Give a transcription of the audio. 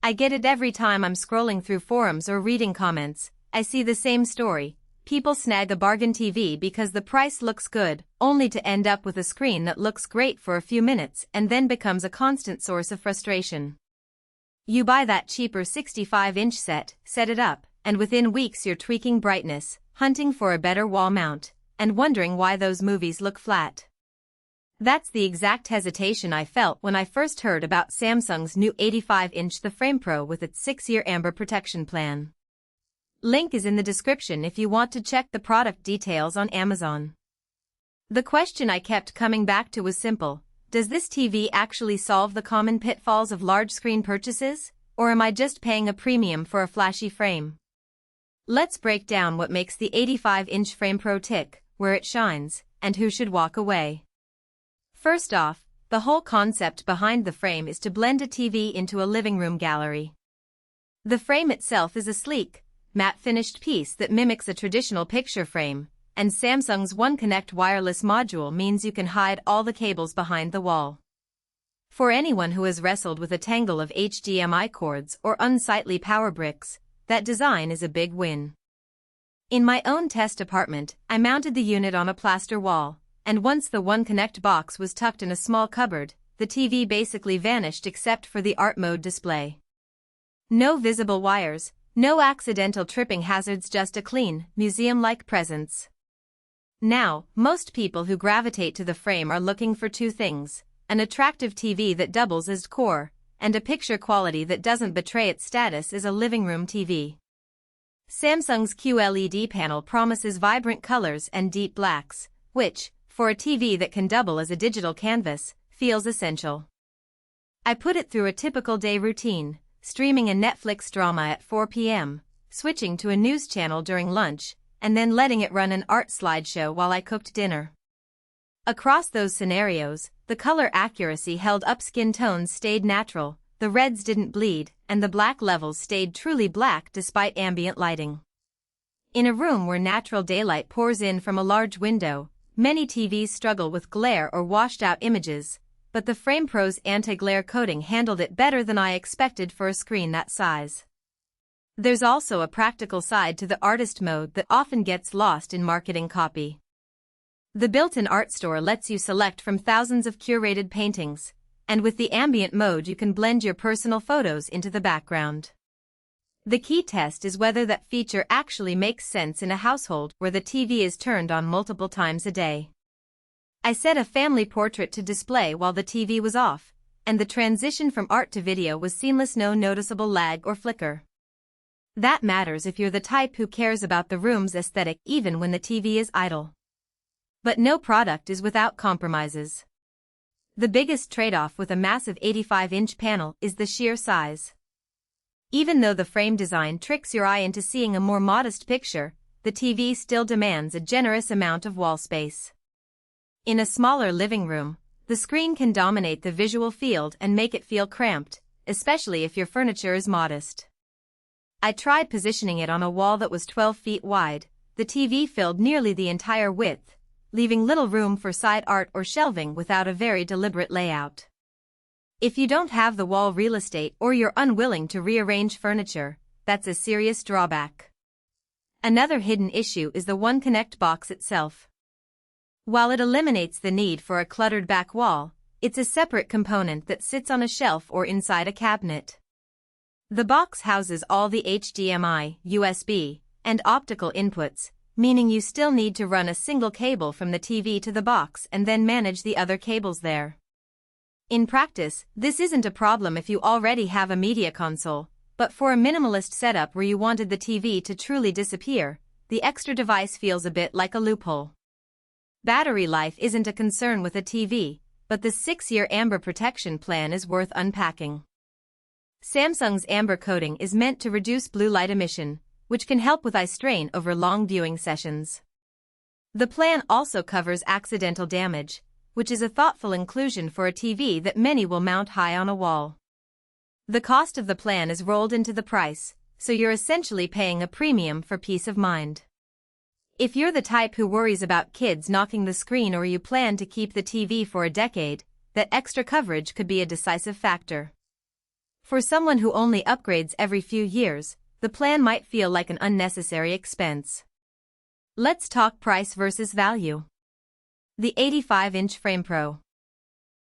I get it every time I'm scrolling through forums or reading comments. I see the same story. People snag a bargain TV because the price looks good, only to end up with a screen that looks great for a few minutes and then becomes a constant source of frustration. You buy that cheaper 65-inch set it up, and within weeks you're tweaking brightness, hunting for a better wall mount, and wondering why those movies look flat. That's the exact hesitation I felt when I first heard about Samsung's new 85-inch The Frame Pro with its 6-year Amber protection plan. Link is in the description if you want to check the product details on Amazon. The question I kept coming back to was simple: does this TV actually solve the common pitfalls of large screen purchases, or am I just paying a premium for a flashy frame? Let's break down what makes the 85-inch Frame Pro tick, where it shines, and who should walk away. First off, the whole concept behind the frame is to blend a TV into a living room gallery. The frame itself is a sleek, matte-finished piece that mimics a traditional picture frame, and Samsung's One Connect wireless module means you can hide all the cables behind the wall. For anyone who has wrestled with a tangle of HDMI cords or unsightly power bricks, that design is a big win. In my own test apartment, I mounted the unit on a plaster wall, and once the One Connect box was tucked in a small cupboard, the TV basically vanished except for the art mode display. No visible wires, no accidental tripping hazards, just a clean, museum-like presence. Now, most people who gravitate to the frame are looking for two things: an attractive TV that doubles as core, and a picture quality that doesn't betray its status as a living room TV. Samsung's QLED panel promises vibrant colors and deep blacks, which, for a TV that can double as a digital canvas, feels essential. I put it through a typical day routine, streaming a Netflix drama at 4 p.m., switching to a news channel during lunch, and then letting it run an art slideshow while I cooked dinner. Across those scenarios, the color accuracy held up, skin tones stayed natural, the reds didn't bleed, and the black levels stayed truly black despite ambient lighting. In a room where natural daylight pours in from a large window, many TVs struggle with glare or washed-out images, but the Frame Pro's anti-glare coating handled it better than I expected for a screen that size. There's also a practical side to the artist mode that often gets lost in marketing copy. The built-in art store lets you select from thousands of curated paintings, and with the ambient mode you can blend your personal photos into the background. The key test is whether that feature actually makes sense in a household where the TV is turned on multiple times a day. I set a family portrait to display while the TV was off, and the transition from art to video was seamless, no noticeable lag or flicker. That matters if you're the type who cares about the room's aesthetic even when the TV is idle. But no product is without compromises. The biggest trade-off with a massive 85-inch panel is the sheer size. Even though the frame design tricks your eye into seeing a more modest picture, the TV still demands a generous amount of wall space. In a smaller living room, the screen can dominate the visual field and make it feel cramped, especially if your furniture is modest. I tried positioning it on a wall that was 12 feet wide. The TV filled nearly the entire width, leaving little room for side art or shelving without a very deliberate layout. If you don't have the wall real estate or you're unwilling to rearrange furniture, that's a serious drawback. Another hidden issue is the One Connect box itself. While it eliminates the need for a cluttered back wall, it's a separate component that sits on a shelf or inside a cabinet. The box houses all the HDMI, USB, and optical inputs, meaning you still need to run a single cable from the TV to the box and then manage the other cables there. In practice, this isn't a problem if you already have a media console, but for a minimalist setup where you wanted the TV to truly disappear, the extra device feels a bit like a loophole. Battery life isn't a concern with a TV, but the 6-year Amber protection plan is worth unpacking. Samsung's Amber coating is meant to reduce blue light emission, which can help with eye strain over long viewing sessions. The plan also covers accidental damage, which is a thoughtful inclusion for a TV that many will mount high on a wall. The cost of the plan is rolled into the price, so you're essentially paying a premium for peace of mind. If you're the type who worries about kids knocking the screen or you plan to keep the TV for a decade, that extra coverage could be a decisive factor. For someone who only upgrades every few years, the plan might feel like an unnecessary expense. Let's talk price versus value. The 85-inch Frame Pro.